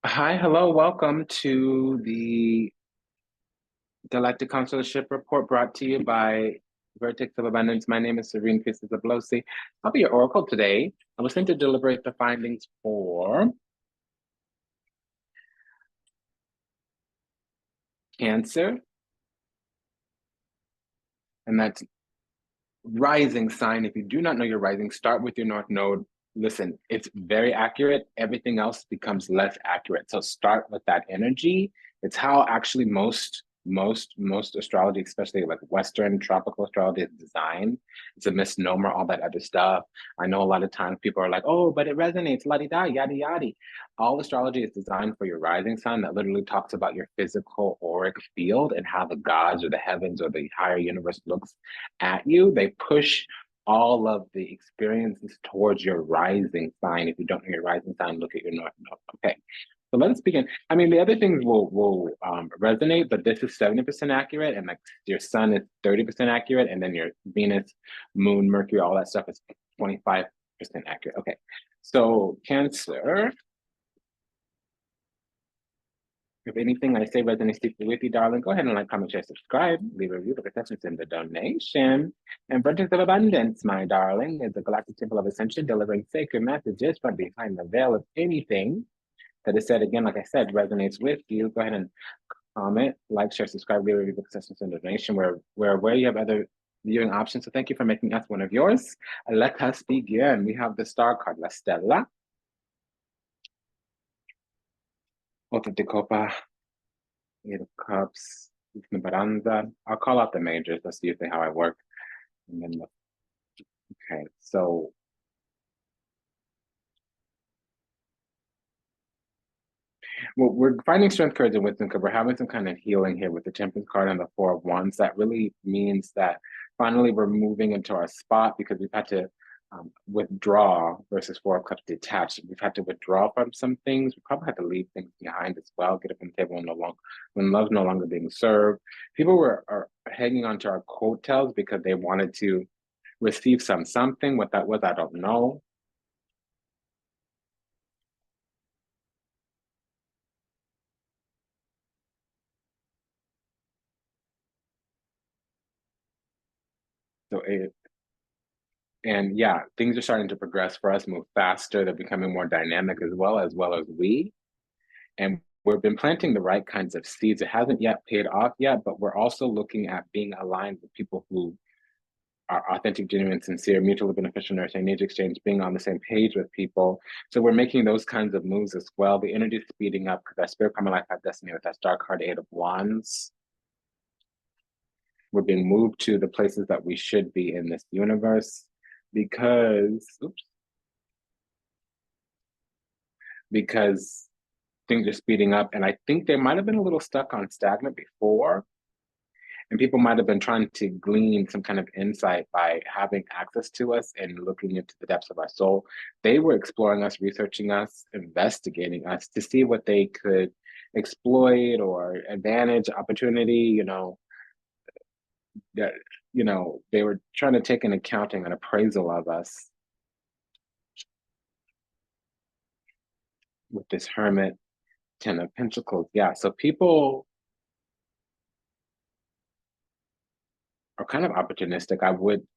Hi, hello, welcome to the Galactic Consularship report brought to you by Vertex of Abundance. My name is Serene Priestess Abossi. I'll be your oracle today. I was sent to deliberate the findings for Cancer, and that's rising sign. If you do not know your rising, start with your North Node. Listen, it's very accurate. Everything else becomes less accurate. So start with that energy. It's how actually most astrology, especially like Western tropical astrology, is designed. It's a misnomer, all that other stuff. I know a lot of times people are like, oh, but it resonates, la-di-da, yada yada. All astrology is designed for your rising sign. That literally talks about your physical auric field and how the gods or the heavens or the higher universe looks at you. They push all of the experiences towards your rising sign. If you don't know your rising sign, look at your North Node. Okay, so let's begin. I mean, the other things will resonate, but this is 70% accurate, and like your sun is 30% accurate, and then your Venus, Moon, Mercury, all that stuff is 25% accurate. Okay, so Cancer. If anything I say resonates deeply with you, darling, go ahead and like, comment, share, subscribe, leave a review, because that's in the donation. And Vertex of Abundance, my darling, is the Galactic Temple of Ascension, delivering sacred messages from behind the veil of anything that is said. Again, like I said, resonates with you. Go ahead and comment, like, share, subscribe, leave a review, because that's in the donation, where you have other viewing options. So thank you for making us one of yours. Let us begin. We have the star card, La Stella. Otra de Copa. Eight of Cups, Baranza. I'll call out the majors. That's usually how I work. And then, okay, so well, we're finding strength, courage, and wisdom because we're having some kind of healing here with the Temperance card and the Four of Wands. That really means that finally we're moving into our spot because we've had to withdraw versus Four of Cups detached. We've had to withdraw from some things. We probably had to leave things behind as well, get up on the table when love's no longer being served. People are hanging on to our coattails because they wanted to receive something. What that was, I don't know. So and yeah, things are starting to progress for us, move faster. They're becoming more dynamic as well as we. And we've been planting the right kinds of seeds. It hasn't yet paid off yet, but we're also looking at being aligned with people who are authentic, genuine, sincere, mutually beneficial, nourishing, needs exchange, being on the same page with people. So we're making those kinds of moves as well. The energy is speeding up because our spirit, karma, life, path, destiny with that star card, Eight of Wands. We're being moved to the places that we should be in this universe because things are speeding up. And I think they might have been a little stuck on stagnant before. And people might have been trying to glean some kind of insight by having access to us and looking into the depths of our soul. They were exploring us, researching us, investigating us to see what they could exploit or advantage, opportunity, that, they were trying to take an accounting, an appraisal of us with this Hermit, Ten of Pentacles. Yeah, so people are kind of opportunistic.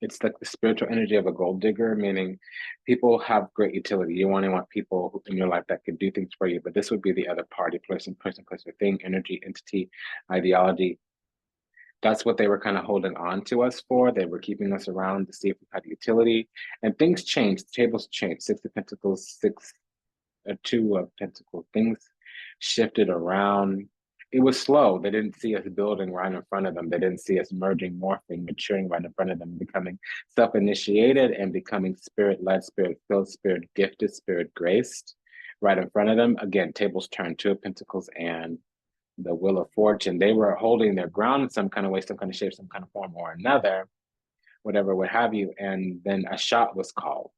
It's like the spiritual energy of a gold digger, meaning people have great utility. You only want people in your life that could do things for you, but this would be the other party, person, place, or thing, energy, entity, ideology. That's what they were kind of holding on to us for. They were keeping us around to see if we had utility. And things changed. The tables changed. Six of Pentacles, Two of Pentacles. Things shifted around. It was slow. They didn't see us building right in front of them. They didn't see us merging, morphing, maturing right in front of them, becoming self-initiated and becoming spirit-led, spirit-filled, spirit-gifted, spirit-graced right in front of them. Again, tables turned, Two of Pentacles and the Wheel of Fortune. They were holding their ground in some kind of way, some kind of shape, some kind of form or another, whatever, what have you. And then a shot was called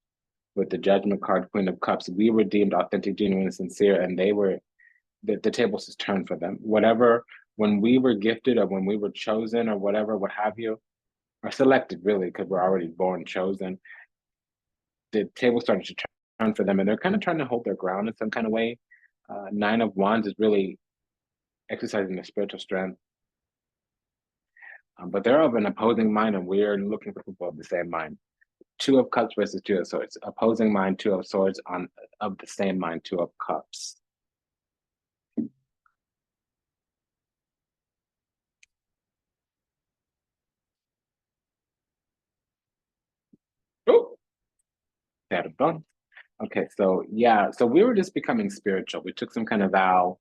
with the Judgment card, Queen of Cups. We were deemed authentic, genuine, sincere, and they were, the tables just turned for them. Whatever, when we were gifted or when we were chosen or whatever, what have you, or selected really, because we're already born chosen, the table started to turn for them. And they're kind of trying to hold their ground in some kind of way. Nine of Wands is really exercising the spiritual strength. But they're of an opposing mind, and we're looking for people of the same mind. Two of Cups versus Two of Swords. Opposing mind, Two of Swords on of the same mind, Two of Cups. Oh, that a bone. Okay, so yeah, so we were just becoming spiritual. We took some kind of vow.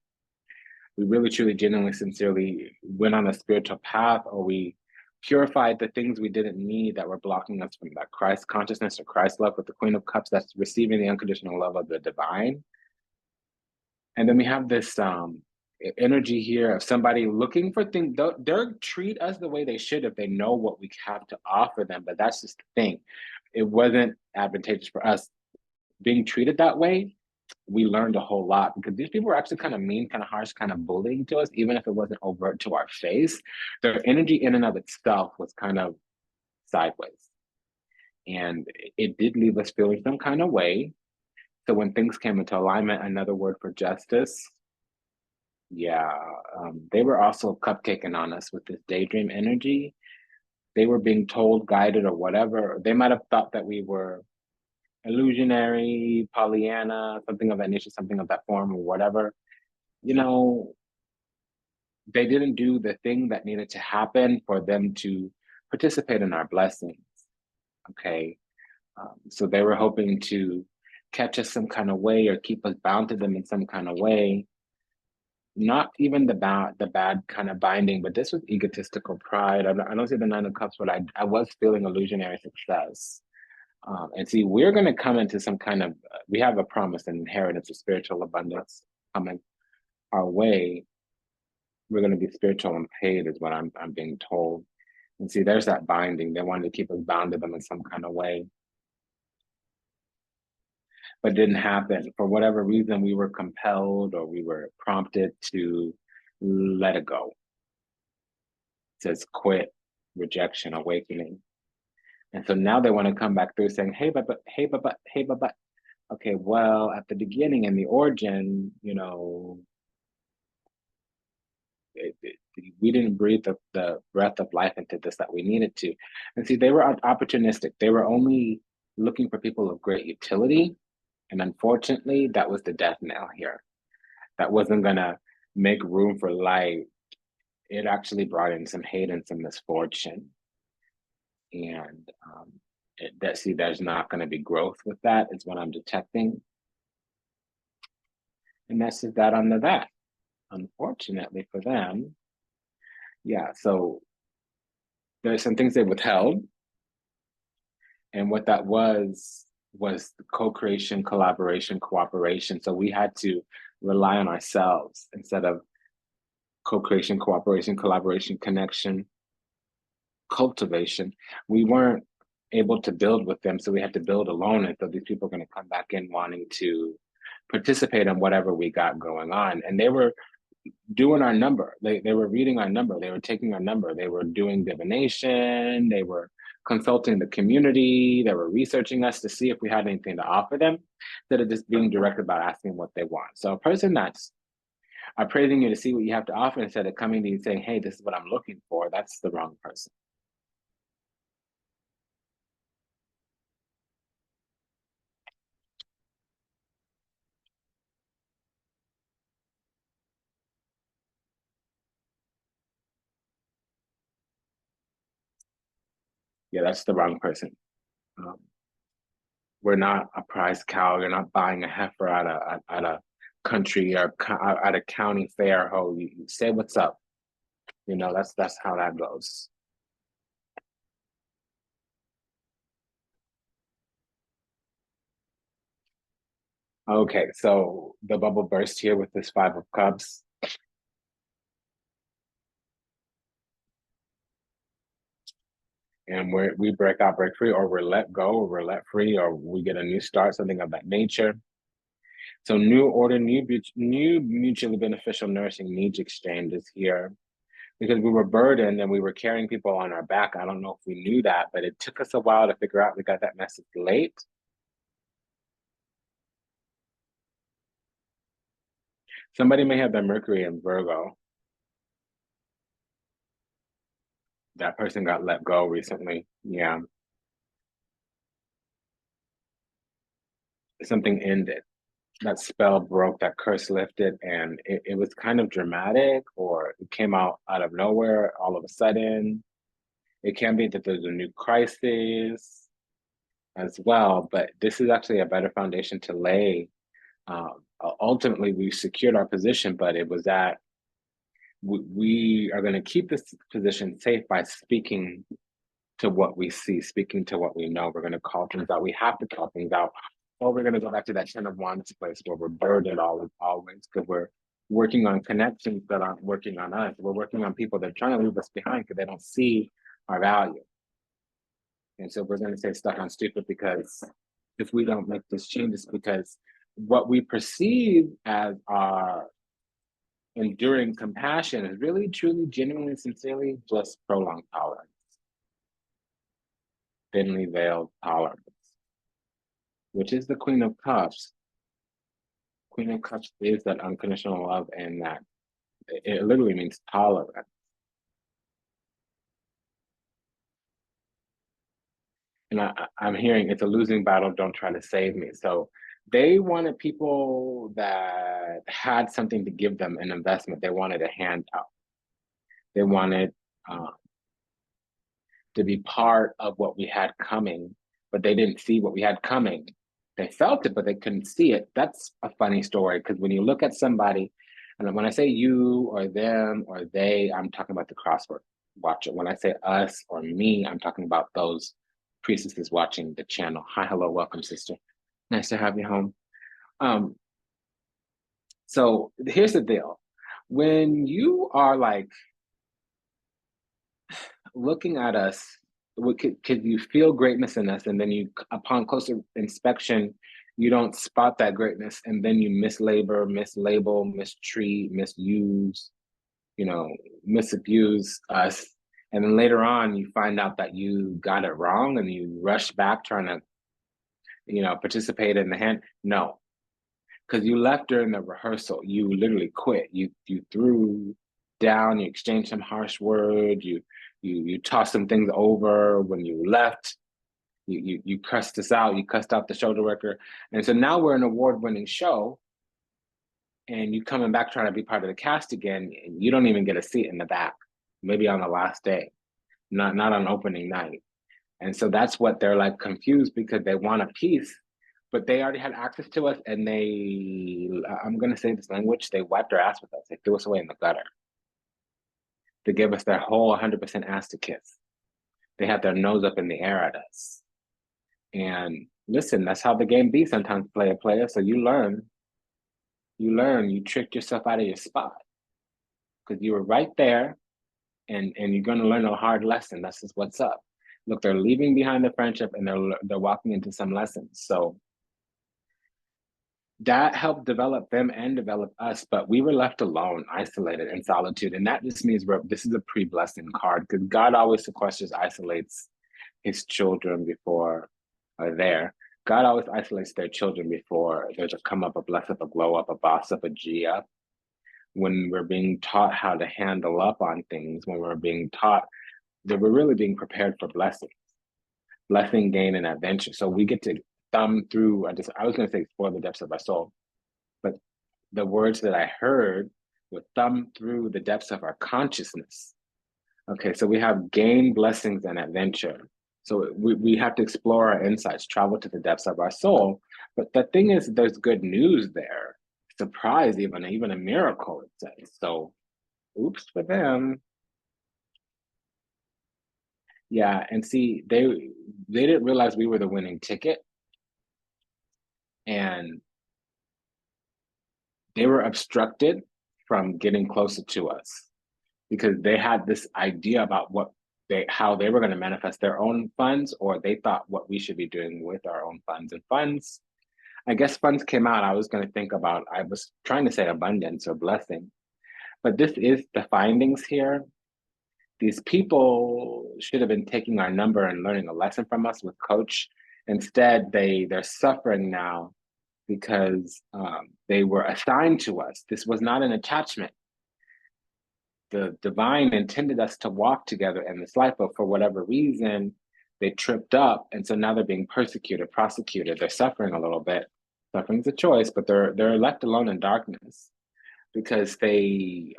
We really, truly, genuinely, sincerely went on a spiritual path, or we purified the things we didn't need that were blocking us from that Christ consciousness or Christ love with the Queen of Cups, that's receiving the unconditional love of the divine. And then we have this energy here of somebody looking for things. They'll treat us the way they should if they know what we have to offer them. But that's just the thing. It wasn't advantageous for us being treated that way. We learned a whole lot because these people were actually kind of mean, kind of harsh, kind of bullying to us, even if it wasn't overt to our face. Their energy in and of itself was kind of sideways. And it did leave us feeling some kind of way. So when things came into alignment, another word for justice, yeah, they were also cupcaking on us with this daydream energy. They were being told, guided, or whatever. They might have thought that we were illusionary, Pollyanna, something of that nature, something of that form, or whatever. You know, they didn't do the thing that needed to happen for them to participate in our blessings. Okay. So they were hoping to catch us some kind of way or keep us bound to them in some kind of way. Not even the bad kind of binding, but this was egotistical pride. I don't see the Nine of Cups, but I was feeling illusionary success. And see, we're going to come into some kind of, we have a promise and inheritance of spiritual abundance coming our way. We're going to be spiritual and paid is what I'm being told. And see, there's that binding. They wanted to keep us bound to them in some kind of way. But didn't happen. For whatever reason, we were compelled or we were prompted to let it go. It says quit, rejection, awakening. And so now they want to come back through saying, hey, but. Okay, well, at the beginning and the origin, you know, we didn't breathe the breath of life into this that we needed to. And see, they were opportunistic. They were only looking for people of great utility. And unfortunately, that was the death knell here. That wasn't going to make room for light. It actually brought in some hate and some misfortune. And there's not going to be growth with that, is what I'm detecting. And that's just that under that. Unfortunately for them, yeah, so there's some things they withheld. And what that was co-creation, collaboration, cooperation. So we had to rely on ourselves instead of co-creation, cooperation, collaboration, connection, cultivation. We weren't able to build with them, so we had to build alone. And so these people are going to come back in wanting to participate in whatever we got going on. And they were doing our number. They were reading our number. They were taking our number. They were doing divination. They were consulting the community. They were researching us to see if we had anything to offer them, instead of just being direct about asking what they want. So a person that's praising you to see what you have to offer instead of coming to you saying, hey, this is what I'm looking for, that's the wrong person. Yeah, that's the wrong person. We're not a prize cow. You're not buying a heifer at a country or at a county fair. Oh, you say what's up. You know, that's how that goes. Okay, so the bubble burst here with this Five of Cups. And we break out, break free, or we're let go, or we're let free, or we get a new start, something of that nature. So new order, new mutually beneficial nourishing needs exchanges here. Because we were burdened and we were carrying people on our back. I don't know if we knew that, but it took us a while to figure out we got that message late. Somebody may have their Mercury in Virgo. That person got let go recently. Yeah. Something ended. That spell broke, that curse lifted, and it was kind of dramatic, or it came out of nowhere all of a sudden. It can be that there's a new crisis as well, but this is actually a better foundation to lay. Ultimately, we secured our position, but it was that we are going to keep this position safe by speaking to what we see, speaking to what we know. We're going to call things out. We have to call things out. Or we're going to go back to that Ten of Wands place where we're burdened always because we're working on connections that aren't working on us. We're working on people that are trying to leave us behind because they don't see our value. And so we're going to stay stuck on stupid because if we don't make this change, it's because what we perceive as our enduring compassion is really, truly, genuinely, sincerely just prolonged tolerance, thinly veiled tolerance, which is the Queen of Cups. Queen of Cups is that unconditional love, and that it literally means tolerance. And I'm hearing it's a losing battle, don't try to save me. So they wanted people that had something to give them, an investment. They wanted a handout. They wanted to be part of what we had coming, but they didn't see what we had coming. They felt it, but they couldn't see it. That's a funny story because when you look at somebody, and when I say you or them or they, I'm talking about the crossword watcher. When I say us or me, I'm talking about those priestesses watching the channel. Hi, hello, welcome, sister. Nice to have you home. So here's the deal. When you are like looking at us, could you feel greatness in us, and then you, upon closer inspection, you don't spot that greatness, and then you mislabel, mistreat, misuse, misabuse us, and then later on you find out that you got it wrong, and you rush back trying to, participate in the hand. No, because you left during the rehearsal. You literally quit. You threw down. You exchanged some harsh words. You tossed some things over when you left. You cussed us out. You cussed out the shoulder worker, and so now we're an award-winning show, and you coming back trying to be part of the cast again, and you don't even get a seat in the back. Maybe on the last day, not on opening night, and so that's what they're like confused because they want a piece, but they already had access to us, and I'm gonna say this language, they wiped their ass with us. They threw us away in the gutter. They gave us their whole 100% ass to kiss. They had their nose up in the air at us. And listen, that's how the game be sometimes, player. So you learn, you tricked yourself out of your spot because you were right there, and you're going to learn a hard lesson. That's just what's up. Look, they're leaving behind the friendship, and they're walking into some lessons. So that helped develop them and develop us, but we were left alone, isolated, in solitude. And that just means this is a pre-blessing card because God always sequesters, isolates his children before there. God always isolates their children before there's a come up, a bless up, a glow up, a boss up, a G up. When we're being taught how to handle up on things, when we're being taught that we're really being prepared for blessings, blessing, gain, and adventure. So we get to thumb through, I was going to say explore the depths of our soul, but the words that I heard were thumb through the depths of our consciousness. Okay, so we have gain, blessings, and adventure. So we have to explore our insights, travel to the depths of our soul. But the thing is, there's good news there. Surprise, even a miracle, it says. So oops for them. Yeah, and see, they didn't realize we were the winning ticket. And they were obstructed from getting closer to us because they had this idea about how they were going to manifest their own funds, or they thought what we should be doing with our own funds. And funds, I guess funds came out. I was trying to say abundance or blessing, but this is the findings here. These people should have been taking our number and learning a lesson from us with coach. Instead, they're suffering now because they were assigned to us. This was not an attachment. The divine intended us to walk together in this life, but for whatever reason, they tripped up, and so now they're being persecuted, prosecuted. They're suffering a little bit. Suffering's a choice, but they're left alone in darkness because they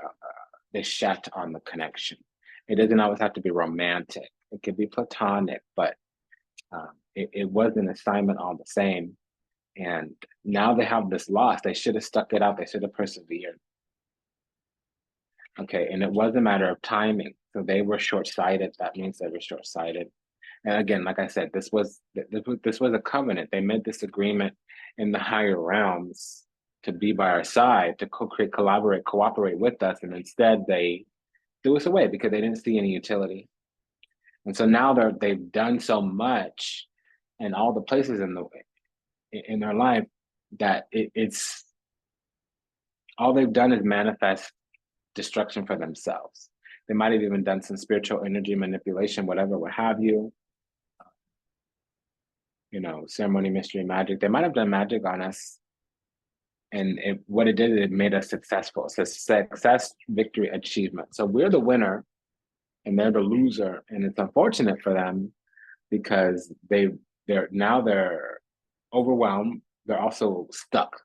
shat on the connection. It doesn't always have to be romantic. It could be platonic, but it was an assignment all the same. And now they have this loss. They should have stuck it out. They should have persevered. Okay, and it was a matter of timing. So they were short-sighted. That means they were short-sighted. And again, like I said, this was a covenant. They made this agreement in the higher realms to be by our side, to co-create, collaborate, cooperate with us, and instead they threw us away because they didn't see any utility. And so now they've done so much in all the places in their life that it's all they've done is manifest destruction for themselves. They might have even done some spiritual energy manipulation, whatever, what have you. Ceremony, mystery, magic. They might have done magic on us. And what it did, it made us successful. It's a success, victory, achievement. So we're the winner and they're the loser. And it's unfortunate for them because they're overwhelmed. They're also stuck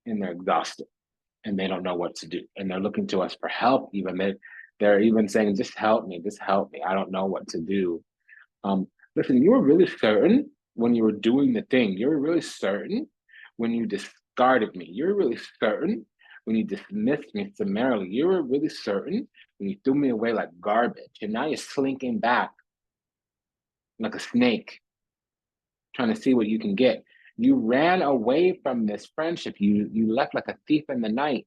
and they're exhausted and they don't know what to do. And they're looking to us for help. Even they're even saying, just help me. I don't know what to do. Listen, you were really certain when you were doing the thing. You were really certain when you discarded me. You were really certain when you dismissed me summarily. You were really certain when you threw me away like garbage. And now you're slinking back like a snake, trying to see what you can get. You ran away from this friendship. You left like a thief in the night.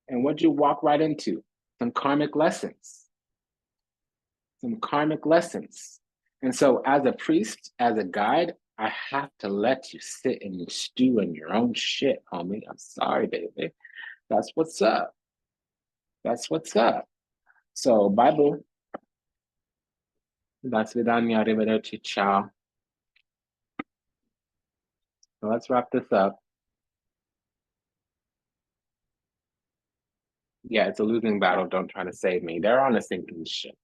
And what'd you walk right into? Some karmic lessons. And so as a priest, as a guide, I have to let you sit and stew in your own shit, homie. I'm sorry, baby. That's what's up. So, Bible. That's vidanya, arrivederci, ciao. So let's wrap this up. Yeah, it's a losing battle. Don't try to save me. They're on a sinking ship.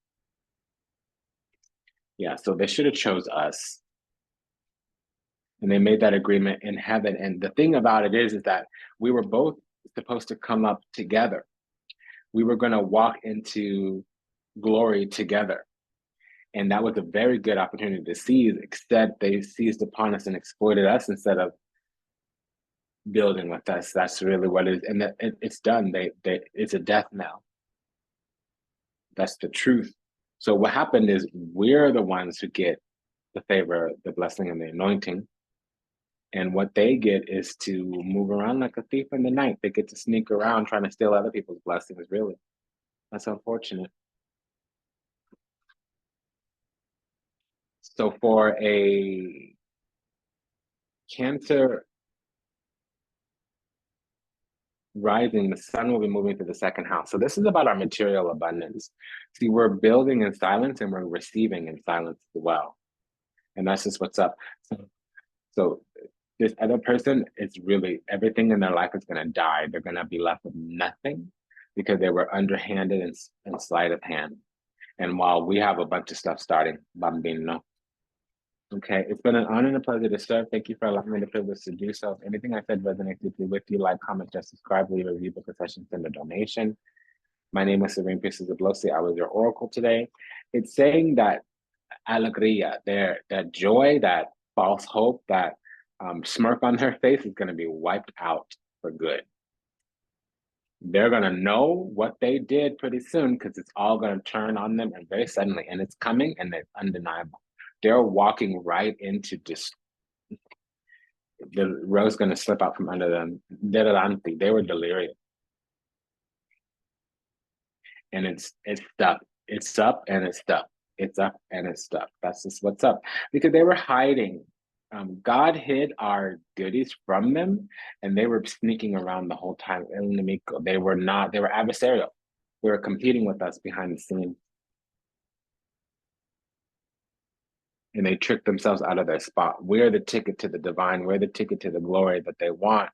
Yeah, so they should have chose us. And they made that agreement in heaven. And the thing about it is that we were both supposed to come up together. We were going to walk into glory together. And that was a very good opportunity to seize, except they seized upon us and exploited us instead of building with us. That's really what it is. And it's done. It's a death knell. That's the truth. So what happened is we're the ones who get the favor, the blessing, and the anointing. And what they get is to move around like a thief in the night. They get to sneak around trying to steal other people's blessings, really. That's unfortunate. So for a Cancer rising, the sun will be moving to the second house. So this is about our material abundance. See, we're building in silence and we're receiving in silence as well. And that's just what's up. So this other person, it's really everything in their life is going to die. They're going to be left with nothing because they were underhanded and sleight of hand. And while we have a bunch of stuff starting, bambino. Okay, it's been an honor and a pleasure to serve. Thank you for allowing me the privilege to do so. If anything I said resonates deeply with you, like, comment, just subscribe, leave a review, book a session, send a donation. My name is Serene Priestess Abossi. I was your oracle today. It's saying that alegria, that joy, that false hope, that smirk on their face is going to be wiped out for good. They're going to know what they did pretty soon because it's all going to turn on them and very suddenly, and it's coming and it's undeniable. They're walking right into the rug's going to slip out from under them. They were delirious. And it's stuck. It's up and it's stuck. It's up and it's stuck. That's just what's up. Because they were hiding. God hid our goodies from them, and they were sneaking around the whole time. They were adversarial. They were competing with us behind the scenes. and they trick themselves out of their spot. We're the ticket to the divine. We're the ticket to the glory that they want.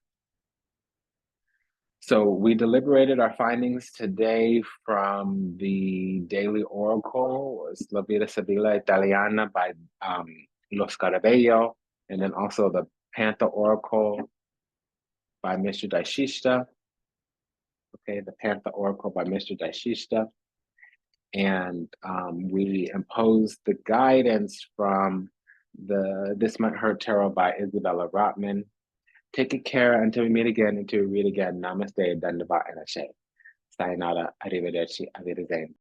So we deliberated our findings today from the Daily Oracle, it's La Vida Sibila Italiana by Lo Scarabello, and then also the Panther Oracle by Mr. Daishishta. Okay, the Panther Oracle by Mr. Daishishta. And we imposed the guidance from the This Might Hurt Tarot by Isabella Rotman. Take good care until we meet again, until we read again. Namaste, Dandava, and Ashe. Sayonara, arrivederci, avederzen.